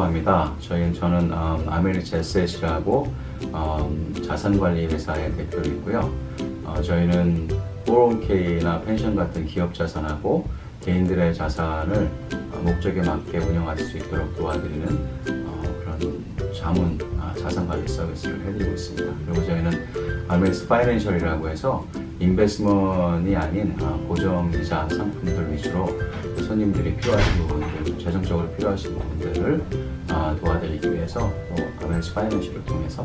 폴이라고 합니다. 저는 아메리츠 에셋이라고 자산관리 회사의 대표로 있고요. 저희는 401k나 펜션 같은 기업 자산하고 개인들의 자산을 목적에 맞게 운영할 수 있도록 도와드리는 그런 자산관리 서비스를 해드리고 있습니다. 그리고 저희는 아메리츠 파이낸셜이라고 해서 인베스트먼이 아닌 고정이자 상품들 위주로 손님들이 필요하신 부분들, 재정적으로 필요하신 부분들을 도와드리기 위해서 아메리츠 파이낸셜을 통해서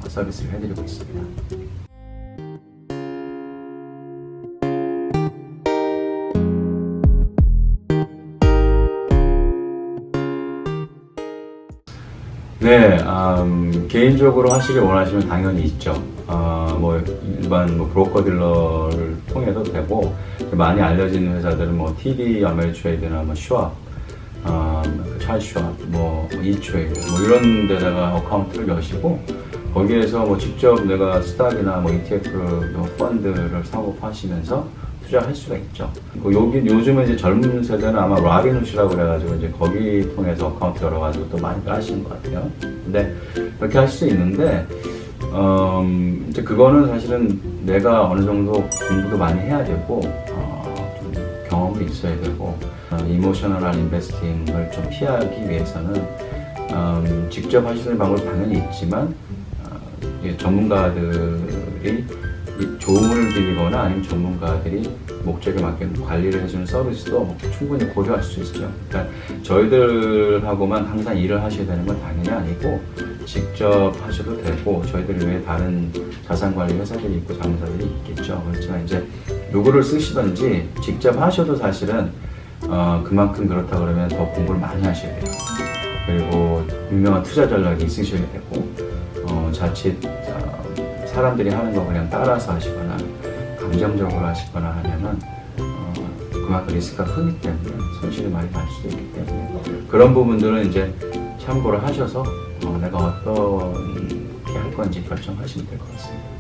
서비스를 해드리고 있습니다. 네, 개인적으로 하시길 원하시면 당연히 있죠. 일반 브로커 딜러를 통해도 되고, 많이 알려진 회사들은 TD 아메리트레이드나 슈왑, 찰스 슈왑, 이트레이드, 이런 데다가 어카운트를 여시고, 거기에서 직접 내가 스탁이나 ETF 펀드를 사고파시면서 투자할 수가 있죠. 요즘은 이제 젊은 세대는 아마 라빈훗이라고 그래가지고 이제 거기 통해서 어카운트 열어가지고 또 많이 하시는 것 같아요. 근데 그렇게 할 수 있는데, 이제 그거는 사실은 내가 어느 정도 공부도 많이 해야 되고, 좀 경험도 있어야 되고, 이모셔널한 인베스팅을 좀 피하기 위해서는, 직접 하시는 방법이 당연히 있지만, 전문가들이 조언을 드리거나 아니면 전문가들이 목적에 맞게 관리를 해주는 서비스도 충분히 고려할 수 있죠. 그러니까 저희들하고만 항상 일을 하셔야 되는 건 당연히 아니고 직접 하셔도 되고 저희들 외에 다른 자산관리 회사들이 있고 자문사들이 있겠죠. 그렇지만 이제 누구를 쓰시든지 직접 하셔도 사실은 그만큼 그렇다 그러면 더 공부를 많이 하셔야 돼요. 그리고 유명한 투자 전략이 있으셔야 되고 자칫 사람들이 하는 거 그냥 따라서 하시거나 감정적으로 하시거나 하면은 그만큼 리스크가 크기 때문에 손실이 많이 날 수도 있기 때문에 그런 부분들은 이제 참고를 하셔서 내가 어떻게 할 건지 결정하시면 될 것 같습니다.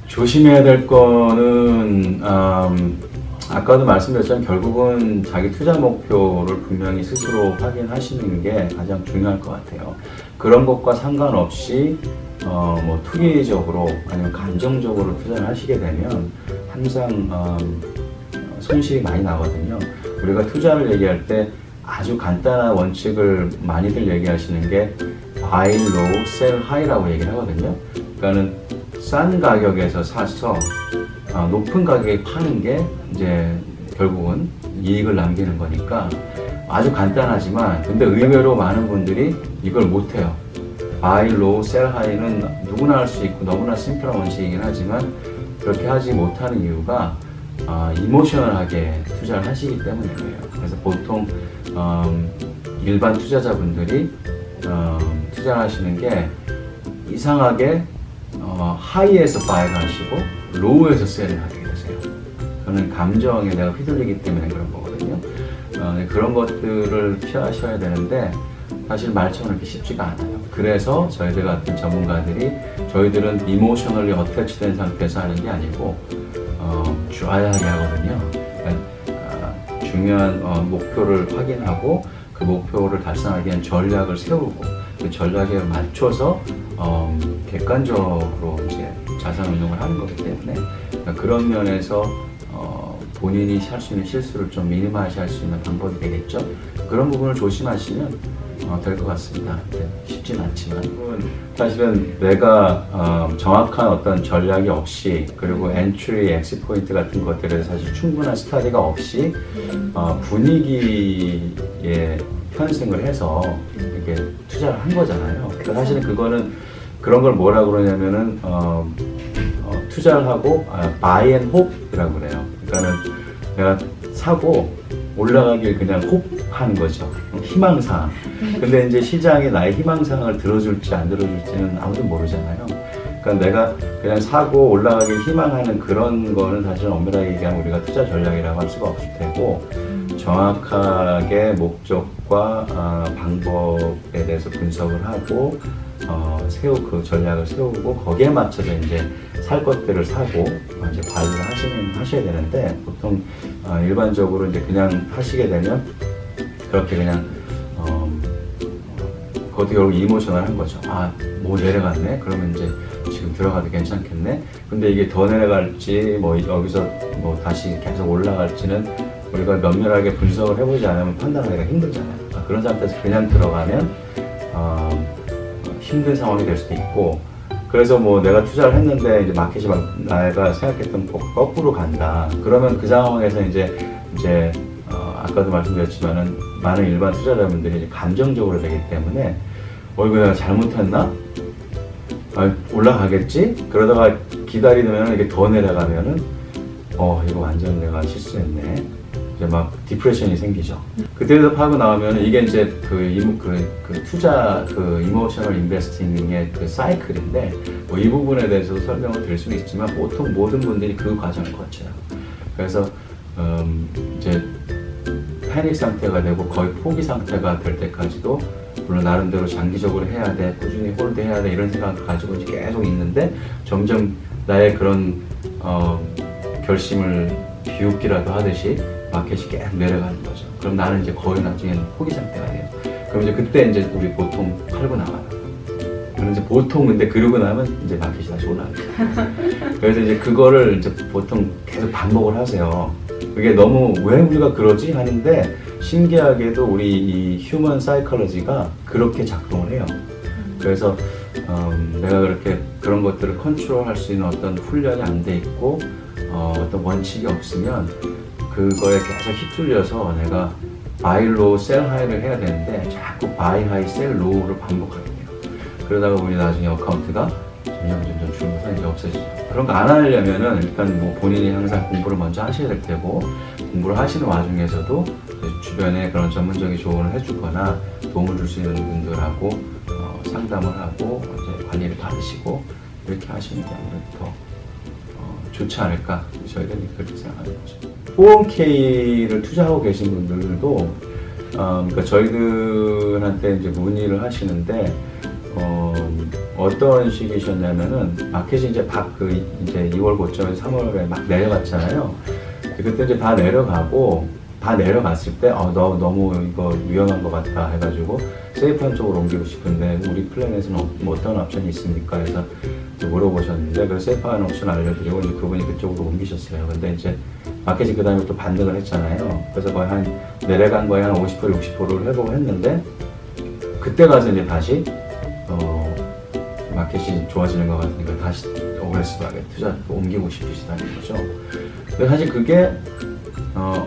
조심해야 될 거는 아까도 말씀드렸지만 결국은 자기 투자 목표를 분명히 스스로 확인하시는 게 가장 중요할 것 같아요. 그런 것과 상관없이 투기적으로 아니면 감정적으로 투자를 하시게 되면 항상 손실이 많이 나거든요. 우리가 투자를 얘기할 때 아주 간단한 원칙을 많이들 얘기하시는 게 buy low, sell high라고 얘기를 하거든요. 그러니까는 싼 가격에서 사서 높은 가격에 파는 게 이제 결국은 이익을 남기는 거니까 아주 간단하지만 근데 의외로 많은 분들이 이걸 못해요. buy low, sell high는 누구나 할 수 있고 너무나 심플한 원칙이긴 하지만 그렇게 하지 못하는 이유가 이모셔널하게 투자를 하시기 때문이에요. 그래서 보통 일반 투자자분들이 투자를 하시는 게 이상하게 하이에서 바이를 하시고 로우에서 셀을 하게 되세요. 그거는 감정에 내가 휘둘리기 때문에 그런 거거든요. 그런 것들을 피하셔야 되는데 사실 말처럼 그렇게 쉽지가 않아요. 그래서 저희들 같은 전문가들이 저희들은 이모셔널리 어태치된 상태에서 하는 게 아니고 드라이하게 하거든요. 그러니까 중요한 목표를 확인하고 그 목표를 달성하기 위한 전략을 세우고 그 전략에 맞춰서 객관적으로 이제 자산 운용을 하는 거기 때문에 그런 면에서 본인이 할 수 있는 실수를 좀 미니마이즈 할 수 있는 방법이 되겠죠. 그런 부분을 조심하시면 될 것 같습니다. 쉽진 않지만 사실은 내가 정확한 어떤 전략이 없이 그리고 엔트리, 엑시트 포인트 같은 것들에 사실 충분한 스터디가 없이 분위기에 편승을 해서 이렇게 투자를 한 거잖아요. 그러니까 사실은 그거는 그런 걸 뭐라 그러냐면은 투자를 하고 buy and hope이라고 그래요. 그러니까는 내가 사고 올라가길 그냥 호프하는 거죠. 희망사항. 근데 이제 시장이 나의 희망사항을 들어줄지 안 들어줄지는 아무도 모르잖아요. 그러니까 내가 그냥 사고 올라가길 희망하는 그런 거는 사실 엄밀하게 얘기하면 우리가 투자 전략이라고 할 수가 없을 테고 정확하게 목적과 방법에 대해서 분석을 하고 그 전략을 세우고 거기에 맞춰서 이제 살 것들을 사고 이제 관리를 하셔야 되는데 보통 일반적으로 이제 그냥 하시게 되면 그렇게 그냥 그것도 결국 이모셔널한 거죠. 뭐 내려갔네? 그러면 이제 지금 들어가도 괜찮겠네? 근데 이게 더 내려갈지 뭐 여기서 뭐 다시 계속 올라갈지는 우리가 면밀하게 분석을 해보지 않으면 판단하기가 힘들잖아요. 그런 상태에서 그냥 들어가면 힘든 상황이 될 수도 있고, 그래서 뭐 내가 투자를 했는데 이제 마켓이 막 내가 생각했던 거꾸로 간다. 그러면 그 상황에서 이제 아까도 말씀드렸지만은 많은 일반 투자자분들이 이제 감정적으로 되기 때문에 이거 내가 잘못했나? 올라가겠지? 그러다가 기다리면 이게 더 내려가면은 이거 완전 내가 실수했네. 이제 막 디프레션이 생기죠. 그때부터 파고 나오면 이게 이제 그 투자 이모셔널 인베스팅의 그 사이클인데 뭐 이 부분에 대해서도 설명을 드릴 수는 있지만 보통 모든 분들이 그 과정을 거쳐요. 그래서 이제 패닉 상태가 되고 거의 포기 상태가 될 때까지도 물론 나름대로 장기적으로 해야 돼, 꾸준히 홀드해야 돼 이런 생각을 가지고 이제 계속 있는데 점점 나의 그런 결심을 비웃기라도 하듯이 마켓이 계속 내려가는 거죠. 그럼 나는 이제 거의 나중에는 포기 상태가 돼요. 그럼 이제 그때 이제 우리 보통 팔고 나와요. 그럼 이제 보통 근데 그러고 나면 이제 마켓이 다시 올라가죠. 그래서 이제 그거를 이제 보통 계속 반복을 하세요. 그게 너무 왜 우리가 그러지 하는데 신기하게도 우리 이 휴먼 사이컬러지가 그렇게 작동을 해요. 그래서 내가 그렇게 그런 것들을 컨트롤할 수 있는 어떤 훈련이 안 돼 있고 어떤 원칙이 없으면 그거에 계속 휩쓸려서 내가 buy low, sell high를 해야 되는데 자꾸 buy high, sell low를 반복하게 돼요. 그러다가 보니 나중에 어카운트가 점점 줄면서 이제 없어지죠. 그런 거 안 하려면은 일단 뭐 본인이 항상 공부를 먼저 하셔야 될 테고 공부를 하시는 와중에서도 주변에 그런 전문적인 조언을 해주거나 도움을 줄 수 있는 분들하고 상담을 하고 이제 관리를 받으시고 이렇게 하시는 게 아무래도 더 좋지 않을까 저희들은 그렇게 생각하는 거죠. 401k를 투자하고 계신 분들도 그러니까 저희들한테 이제 문의를 하시는데 어떤 식이셨냐면은 마켓이 이제 이제 2월 고점에서 3월에 막 내려갔잖아요. 그때 이제 다 내려갔을 때 너무 이거 위험한 것 같다 해가지고 세이프한 쪽으로 옮기고 싶은데 우리 플랜에서는 뭐 어떤 옵션이 있습니까? 해서 물어보셨는데 그래서 세이프한 옵션 알려드리고 이제 그분이 그쪽으로 옮기셨어요. 근데 이제 마켓이 그 다음에 또 반등을 했잖아요. 그래서 거의 내려간 거에 한 50%, 60%를 회복을 했는데 그때 가서 이제 다시 마켓이 좋아지는 것 같으니까 다시 오그레시브하게 투자 옮기고 싶으시다는 거죠. 근데 사실 그게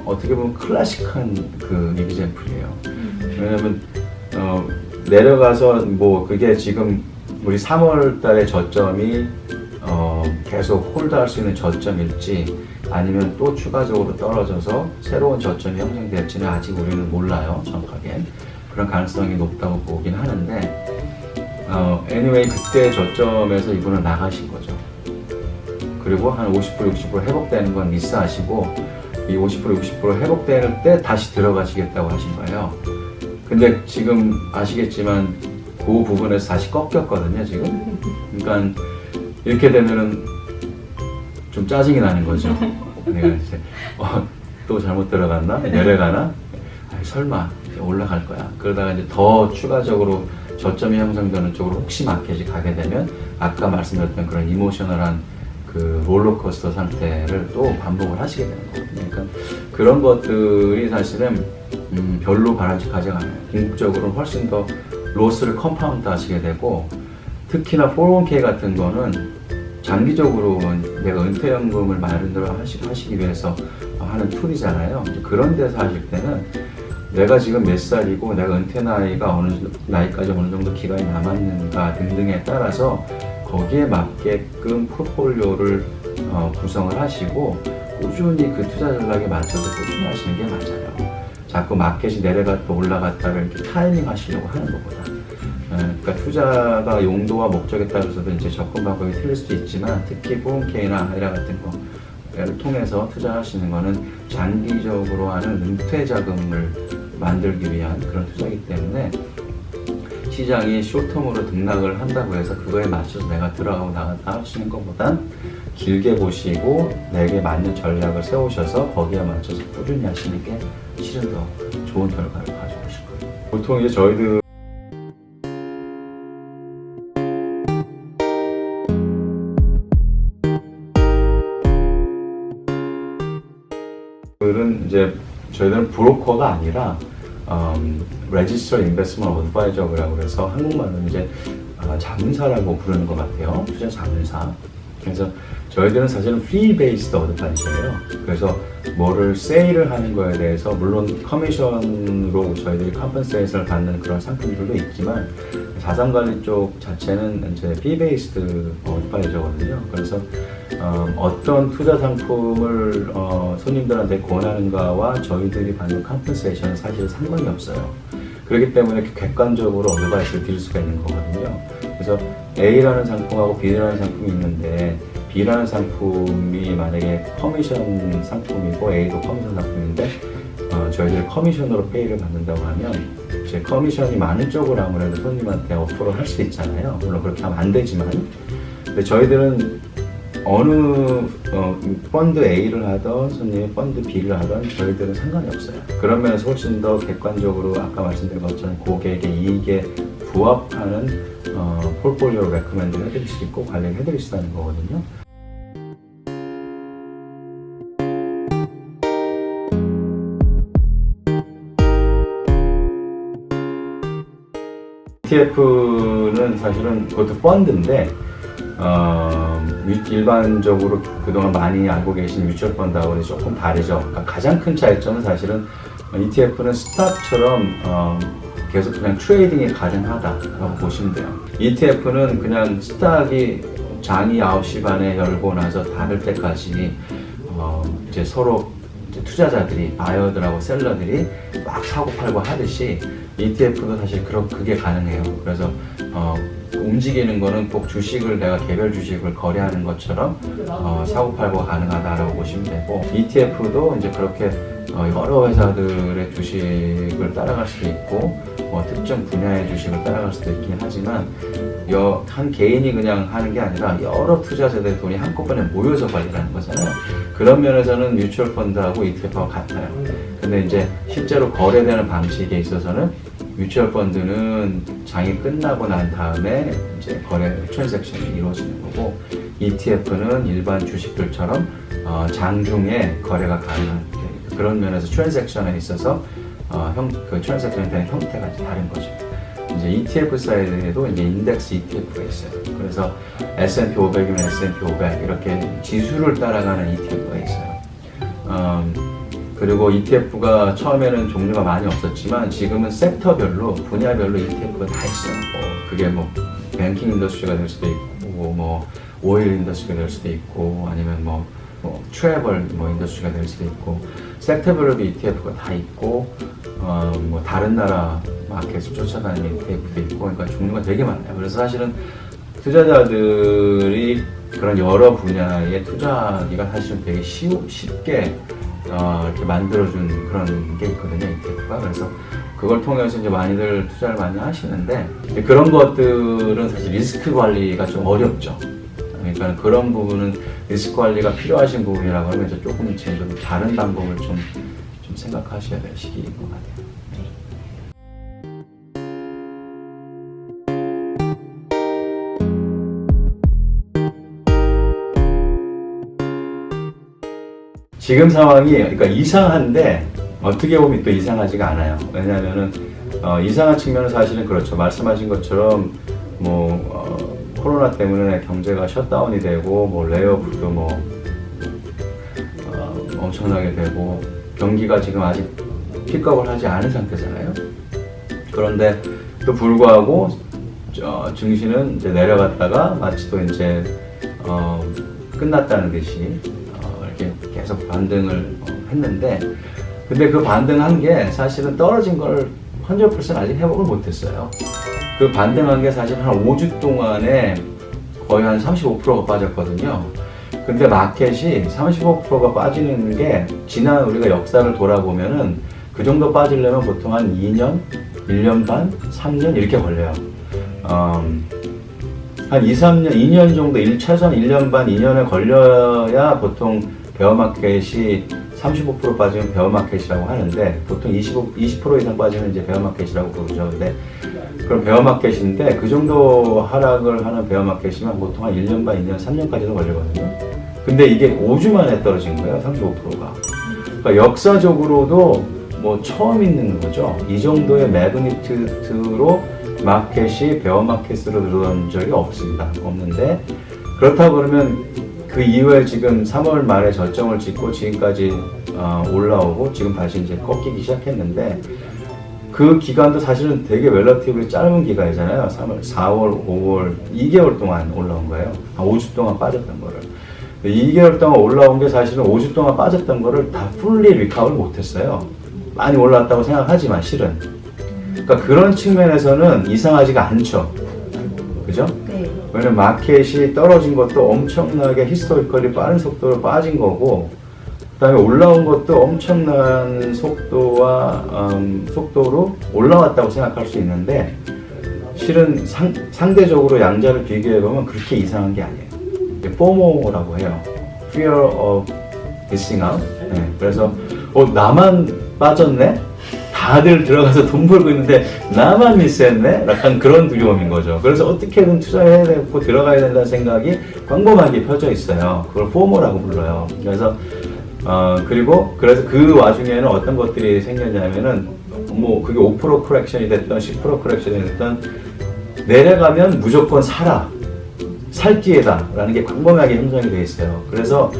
어떻게 보면 클래식한 그 이그젬플이에요. 왜냐면 내려가서 뭐 그게 지금 우리 3월 달의 저점이 계속 홀드할 수 있는 저점일지 아니면 또 추가적으로 떨어져서 새로운 저점이 형성될지는 아직 우리는 몰라요, 정확하게. 그런 가능성이 높다고 보긴 하는데 anyway 그때 저점에서 이분은 나가신 거죠. 그리고 한 50%, 60% 회복되는 건 미스하시고 이 50%, 60% 회복될 때 다시 들어가시겠다고 하신 거예요. 근데 지금 아시겠지만 그 부분에서 다시 꺾였거든요, 지금. 그러니까 이렇게 되면은 좀 짜증이 나는 거죠. 내가 이제 또 잘못 들어갔나? 내려가나? 설마 올라갈 거야. 그러다가 이제 더 추가적으로 저점이 형성되는 쪽으로 혹시 마켓이 가게 되면 아까 말씀드렸던 그런 이모셔널한 그 롤러코스터 상태를 또 반복을 하시게 되는 거거든요. 그러니까 그런 것들이 사실은 별로 바람직하지 않아요. 궁극적으로는 훨씬 더 로스를 컴파운드 하시게 되고 특히나 401k 같은 거는 장기적으로 내가 은퇴연금을 마련을 하시기 위해서 하는 툴이잖아요. 그런 데서 하실 때는 내가 지금 몇 살이고 내가 은퇴 나이가 어느 나이까지 어느 정도 기간이 남았는가 등등에 따라서 거기에 맞게끔 포트폴리오를 구성을 하시고 꾸준히 그 투자 전략에 맞춰서 꾸준히 하시는 게 맞아요. 자꾸 마켓이 내려갔다 올라갔다를 이렇게 타이밍 하시려고 하는 것보다. 그러니까 투자가 용도와 목적에 따라서도 이제 접근 방법이 틀릴 수도 있지만 특히 401k나 IRA 같은 거를 통해서 투자하시는 거는 장기적으로 하는 은퇴 자금을 만들기 위한 그런 투자이기 때문에 시장이 쇼텀으로 등락을 한다고 해서 그거에 맞춰서 내가 들어가고 나갔다 하시는 것보단 길게 보시고 내게 맞는 전략을 세우셔서 거기에 맞춰서 꾸준히 하시는 게 실은 더 좋은 결과를 가져오실 거예요. 보통 이제 저희들은 이제 저희들은 브로커가 아니라 Registered Investment Advisor라고 해서 한국말로 이제 자문사라고 부르는 것 같아요. 투자 자문사. 그래서 저희들은 사실은 fee-based advisor예요. 그래서 뭐를 세일을 하는 거에 대해서 물론 커미션으로 저희들이 컴pensation을 받는 그런 상품들도 있지만 자산관리 쪽 자체는 이제 fee-based advisor거든요. 그래서 어떤 투자 상품을 손님들한테 권하는가와 저희들이 받는 컴pensation은 사실 상관이 없어요. 그렇기 때문에 객관적으로 어드바이스를 드릴 수가 있는 거거든요. 그래서 A라는 상품하고 B라는 상품이 있는데 B라는 상품이 만약에 커미션 상품이고 A도 커미션 상품인데 저희들이 커미션으로 페이를 받는다고 하면 이제 커미션이 많은 쪽으로 아무래도 손님한테 어프를 할 수 있잖아요. 물론 그렇게 하면 안 되지만 근데 저희들은 어느 펀드 A를 하던 손님이 펀드 B를 하던 저희들은 상관이 없어요. 그런 면에서 훨씬 더 객관적으로 아까 말씀드린 것처럼 고객의 이익에 부합하는 폴폴리오를 레커멘드 해드릴 수 있고 관리를 해드릴 수 있다는 거거든요. ETF는 사실은 그것도 펀드인데 일반적으로 그동안 많이 알고 계신 뮤추얼 펀드하고는 조금 다르죠. 그러니까 가장 큰 차이점은 사실은 ETF는 스탁처럼 계속 그냥 트레이딩이 가능하다라고 보시면 돼요. ETF는 그냥 스탁이 장이 9시 반에 열고 나서 닫을 때까지 이제 서로 이제 투자자들이 바이어들하고 셀러들이 막 사고 팔고 하듯이 ETF도 사실 그게 가능해요. 그래서 움직이는 거는 꼭 주식을 내가 개별 주식을 거래하는 것처럼 사고 팔고 가능하다라고 보시면 되고 ETF도 이제 그렇게 여러 회사들의 주식을 따라갈 수도 있고 특정 분야의 주식을 따라갈 수도 있긴 하지만 한 개인이 그냥 하는 게 아니라 여러 투자자들의 돈이 한꺼번에 모여서 관리하는 거잖아요. 그런 면에서는 뮤추얼 펀드하고 ETF하고 같아요. 근데 이제 실제로 거래되는 방식에 있어서는 뮤추얼 펀드는 장이 끝나고 난 다음에 이제 거래 트랜잭션이 이루어지는 거고 ETF는 일반 주식들처럼 장중에 거래가 가능한 그런 면에서 트랜잭션에 있어서 그 트랜잭션에 대한 형태가 다른 거죠. 이제 ETF 사이드에도 이제 인덱스 ETF가 있어요. 그래서 S&P 500이면 S&P 500 이렇게 지수를 따라가는 ETF가 있어요. 그리고 ETF가 처음에는 종류가 많이 없었지만 지금은 섹터별로 분야별로 ETF가 다 있어요. 그게 뭐 뱅킹 인더스트리가 될 수도 있고 뭐 오일 인더스트리가 될 수도 있고 아니면 뭐 트래블 인더스트리가 될 수도 있고 섹터별로도 ETF가 다 있고 뭐 다른 나라 마켓을 쫓아가는 ETF도 있고 그러니까 종류가 되게 많아요. 그래서 사실은 투자자들이 그런 여러 분야에 투자하기가 사실은 되게 쉽게 이렇게 만들어준 그런 게 있거든요, ETF가. 그래서 그걸 통해서 이제 많이들 투자를 많이 하시는데 그런 것들은 사실 리스크 관리가 좀 어렵죠. 그러니까 그런 부분은 리스크 관리가 필요하신 부분이라고 하면 이제 조금 다른 방법을 좀 생각하셔야 될 시기인 것 같아요. 지금 상황이 그러니까 이상한데 어떻게 보면 또 이상하지가 않아요. 왜냐하면은 이상한 측면은 사실은 그렇죠. 말씀하신 것처럼 코로나 때문에 경제가 셧다운이 되고 레이오프도 엄청나게 되고 경기가 지금 아직 픽업을 하지 않은 상태잖아요. 그런데 또 불구하고 증시는 이제 내려갔다가 마치 또 이제 끝났다는 듯이 이렇게 계속 반등을 했는데 근데 그 반등한 게 사실은 떨어진 걸 100% 아직 회복을 못했어요. 그 반등한 게 사실 한 5주 동안에 거의 한 35%가 빠졌거든요. 근데 마켓이 35%가 빠지는 게 지난 우리가 역사를 돌아보면은 그 정도 빠지려면 보통 한 2년, 1년 반, 3년 이렇게 걸려요. 한 2, 3년, 2년 정도, 최소한 1년 반, 2년에 걸려야 보통 베어마켓이 35% 빠지면 베어마켓이라고 하는데, 보통 20% 이상 빠지면 이제 베어마켓이라고 부르죠. 근데 그럼 베어마켓인데, 그 정도 하락을 하는 베어마켓이면 보통 한 1년 반, 2년, 3년까지도 걸리거든요. 근데 이게 5주 만에 떨어진 거예요, 35%가. 그러니까 역사적으로도 뭐 처음 있는 거죠. 이 정도의 매그니튜드로 마켓이 베어마켓으로 늘어난 적이 없는데, 그렇다고 그러면 그 이후에 지금 3월 말에 저점을 찍고 지금까지 올라오고 지금 다시 이제 꺾이기 시작했는데, 그 기간도 사실은 되게 relatively 짧은 기간이잖아요. 3월, 4월, 5월, 2개월 동안 올라온 거예요. 한 5주 동안 빠졌던 거를. 2개월 동안 올라온 게 사실은 5주 동안 빠졌던 거를 다 fully recover 못했어요. 많이 올라왔다고 생각하지만 실은. 그러니까 그런 측면에서는 이상하지가 않죠. 그죠? 네. 왜냐면 마켓이 떨어진 것도 엄청나게 히스토리컬리 빠른 속도로 빠진 거고, 그 다음에 올라온 것도 엄청난 속도로 올라왔다고 생각할 수 있는데, 실은 상대적으로 양자를 비교해보면 그렇게 이상한 게 아니에요. FOMO라고 해요. Fear of Missing Out. 네, 그래서 나만 빠졌네? 다들 들어가서 돈 벌고 있는데 나만 미스했네? 약간 그런 두려움인 거죠. 그래서 어떻게든 투자해야 되고 들어가야 된다는 생각이 광범하게 펴져 있어요. 그걸 FOMO라고 불러요. 그래서 그래서 그 와중에는 어떤 것들이 생겼냐면은, 뭐 그게 5% 커렉션이 됐던 10% 커렉션이 됐던, 내려가면 무조건 사라, 살 기회다 라는 게 광범위하게 형성이 되어 있어요. 그래서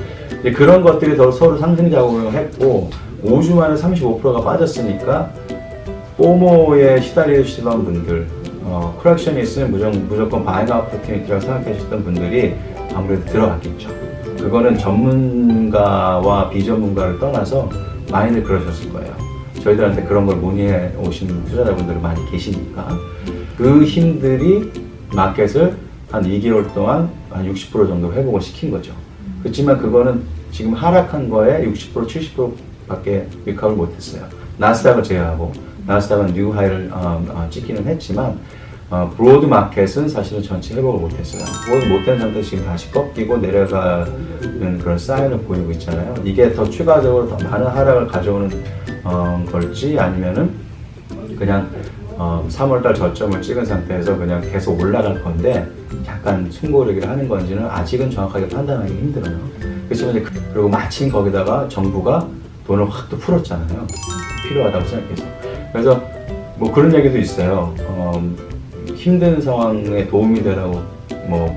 그런 것들이 서로 상승작용을 했고, 5주 만에 35%가 빠졌으니까 포모에 시달리시던 분들, 커렉션이 있으면 무조건 바잉 오퍼튜니티라고 생각하셨던 분들이 아무래도 들어갔겠죠. 그거는 전문가와 비전문가를 떠나서 많이들 그러셨을 거예요. 저희들한테 그런 걸 문의해 오신 투자자분들이 많이 계시니까. 그 힘들이 마켓을 한 2개월 동안 한 60% 정도 회복을 시킨 거죠. 그렇지만 그거는 지금 하락한 거에 60%, 70%밖에 리커버를 못했어요. 나스닥을 제외하고, 나스닥은 뉴 하이를 찍기는 했지만, 브로드 마켓은 사실은 전체 회복을 못했어요. 회복을 못된 상태에서 지금 다시 꺾이고 내려가는 그런 사인을 보이고 있잖아요. 이게 더 추가적으로 더 많은 하락을 가져오는 걸지, 아니면은 그냥 3월달 저점을 찍은 상태에서 그냥 계속 올라갈 건데 약간 숨고르기를 하는 건지는 아직은 정확하게 판단하기 힘들어요. 그렇지만 그리고 마침 거기다가 정부가 돈을 확 또 풀었잖아요. 필요하다고 생각해서. 그래서 뭐 그런 얘기도 있어요. 힘든 상황에 도움이 되라고 뭐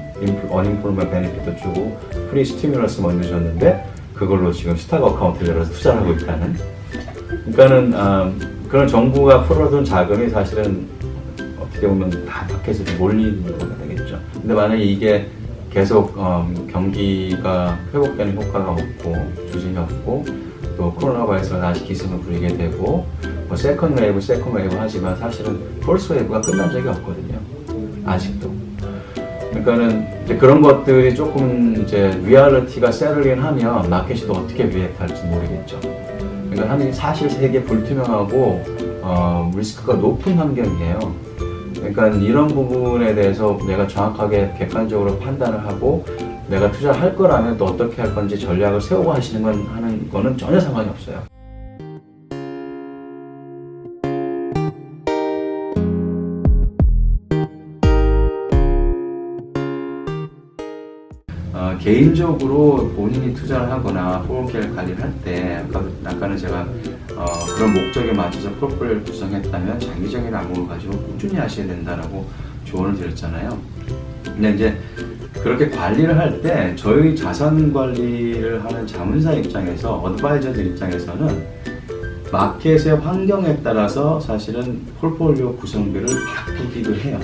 어닝플로먼트 베네핏도 주고 프리 스티뮬러스 먼저 줬는데 그걸로 지금 스탁 어카운트를 열어서 투자를 하고 있다는. 그러니까는 그런 정부가 풀어둔 자금이 사실은 어떻게 보면 다 마켓으로 몰리는 거가 되겠죠. 근데 만약에 이게 계속 경기가 회복되는 효과가 없고 주진이 없고 또 코로나 바이러스가 다시 기승을 부리게 되고 뭐 세컨 웨이브 하지만 사실은 폴스 웨이브가 끝난 적이 없거든요. 아직도. 그러니까는 이제 그런 것들이 조금 이제 리얼리티가 세틀링 하면 마켓이 또 어떻게 리액트할지 모르겠죠. 그러니까 사실 되게 불투명하고 리스크가 높은 환경이에요. 그러니까 이런 부분에 대해서 내가 정확하게 객관적으로 판단을 하고 내가 투자할 거라면 또 어떻게 할 건지 전략을 세우고 하는 거는 전혀 상관이 없어요. 개인적으로 본인이 투자를 하거나 포트폴리오 관리를 할 때 아까는 제가 그런 목적에 맞춰서 포트폴리오를 구성했다면 장기적인 안목을 가지고 꾸준히 하셔야 된다라고 조언을 드렸잖아요. 근데 이제 그렇게 관리를 할 때 저희 자산 관리를 하는 자문사 입장에서 어드바이저들 입장에서는 마켓의 환경에 따라서 사실은 포트폴리오 구성비를 바꾸기도 해요.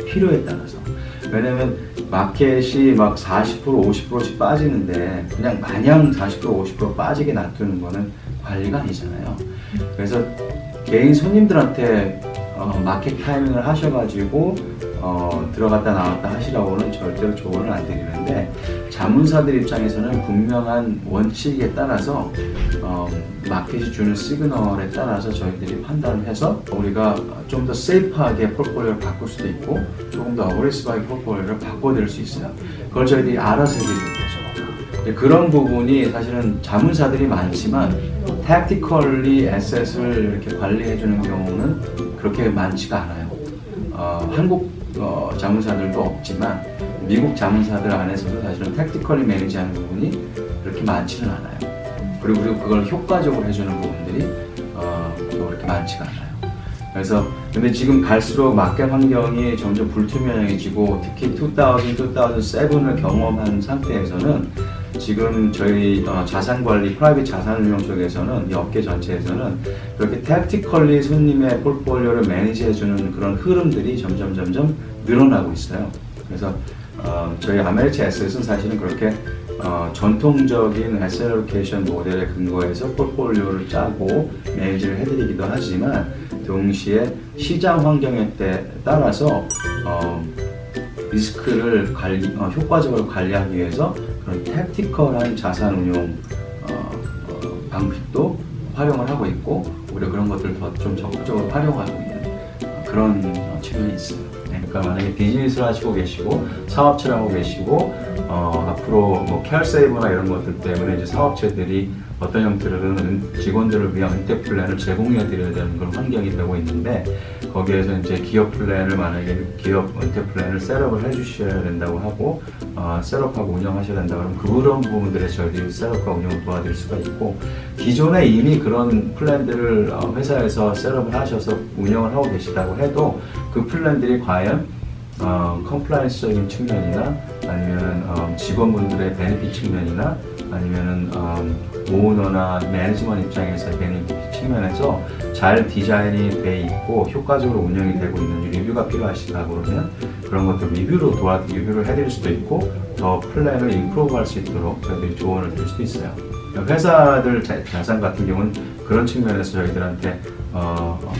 필요에 따라서. 왜냐면 마켓이 막 40%, 50%씩 빠지는데 그냥 마냥 40%, 50% 빠지게 놔두는 거는 관리가 아니잖아요. 그래서 개인 손님들한테 마켓 타이밍을 하셔가지고 들어갔다 나왔다 하시라고는 절대로 조언을 안 드리는데 자문사들 입장에서는 분명한 원칙에 따라서 마켓이 주는 시그널에 따라서 저희들이 판단을 해서 우리가 좀 더 세이프하게 폴포리오를 바꿀 수도 있고 조금 더 어그레시브하게 폴포리오를 바꿔드릴 수 있어요. 그걸 저희들이 알아서 해드리는 거죠. 그런 부분이 사실은 자문사들이 많지만 tactically 에셋을 이렇게 관리해주는 경우는 그렇게 많지가 않아요. 한국 자문사들도 없지만 미국 자문사들 안에서도 사실은 tactically 매니지하는 부분이 그렇게 많지는 않아요. 그리고 그걸 효과적으로 해주는 부분들이 또 그렇게 많지가 않아요. 그래서 근데 지금 갈수록 마켓 환경이 점점 불투명해지고 특히 2007을 경험한 상태에서는 지금 저희 자산관리, 프라이빗 자산운용 쪽에서는 이 업계 전체에서는 그렇게 tactically 손님의 폴포리오를 매니지해주는 그런 흐름들이 점점 늘어나고 있어요. 그래서 저희 아메리츠 에셋은 사실은 그렇게 전통적인 에셋 알로케이션 모델에 근거해서 폴포리오를 짜고 매니지를 해드리기도 하지만 동시에 시장 환경에 따라서 리스크를 효과적으로 관리하기 위해서 그런 택티컬한 자산 운용 방식도 활용을 하고 있고 오히려 그런 것들을 더 좀 적극적으로 활용하고 있는 그런 측면이 있어요. 네, 그러니까 만약에 비즈니스를 하시고 계시고 사업체를 하고 계시고 앞으로 뭐 케어세이버나 이런 것들 때문에 이제 사업체들이 어떤 형태로든 직원들을 위한 은퇴 플랜을 제공해 드려야 되는 그런 환경이 되고 있는데 거기에서 이제 기업 플랜을 만약에 기업 은퇴 플랜을 셋업을 해주셔야 된다고 하고 셋업하고 운영하셔야 된다 그러면 그런 부분들에 저희들이 셋업과 운영을 도와드릴 수가 있고 기존에 이미 그런 플랜들을 회사에서 셋업을 하셔서 운영을 하고 계시다고 해도 그 플랜들이 과연 컴플라이언스적인 측면이나 아니면 직원분들의 베네핏 측면이나 아니면은 오너나 매니지먼트 입장에서의 베네핏 측면에서 잘 디자인이 돼 있고 효과적으로 운영이 되고 있는지 리뷰가 필요하시다 그러면 그런 것들 리뷰를 해드릴 수도 있고 더 플랜을 임프로브할 수 있도록 저희들이 조언을 드릴 수도 있어요. 회사들 자산 같은 경우는 그런 측면에서 저희들한테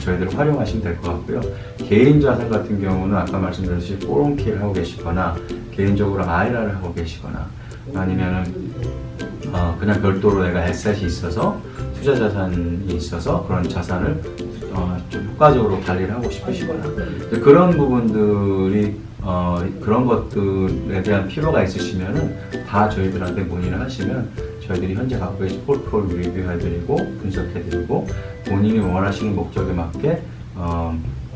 저희들을 활용하시면 될 것 같고요. 개인 자산 같은 경우는 아까 말씀드렸듯이 401k를 하고 계시거나 개인적으로 IRA를 하고 계시거나 아니면은 그냥 별도로 내가 에셋이 있어서 투자 자산이 있어서 그런 자산을 좀 효과적으로 관리를 하고 싶으시거나 그런 부분들이 그런 것들에 대한 필요가 있으시면은 다 저희들한테 문의를 하시면 저희들이 현재 갖고 계신 폴포리오 리뷰해드리고 분석해드리고 본인이 원하시는 목적에 맞게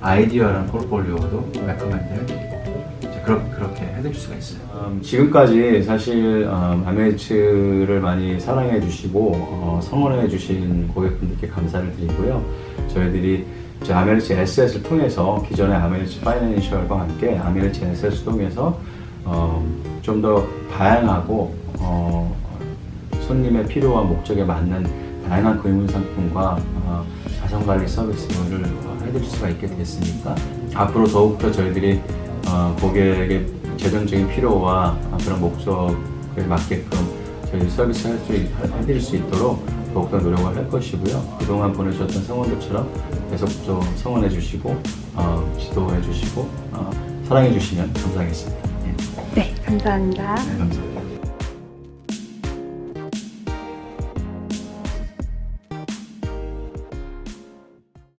아이디어랑 폴포리오도 레커멘드 해드리고 그렇게 해드릴 수가 있어요. 지금까지 사실 아메리츠를 많이 사랑해 주시고 성원해 주신 고객분들께 감사를 드리고요. 저희들이 아메리츠 에셋을 통해서 기존의 아메리츠 파이낸셜과 함께 아메리츠 에셋을 통해서 좀 더 다양하고 손님의 필요와 목적에 맞는 다양한 금융 상품과 자산관리 서비스를 해드릴 수가 있게 됐으니까 앞으로 더욱더 저희들이 고객의 재정적인 필요와 그런 목적에 맞게끔 저희 서비스 해드릴 수 있도록 더욱더 노력을 할 것이고요. 그동안 보내주셨던 성원들처럼 계속 좀 성원해 주시고 지도해 주시고 사랑해 주시면 감사하겠습니다. 네, 감사합니다. 네, 감사합니다.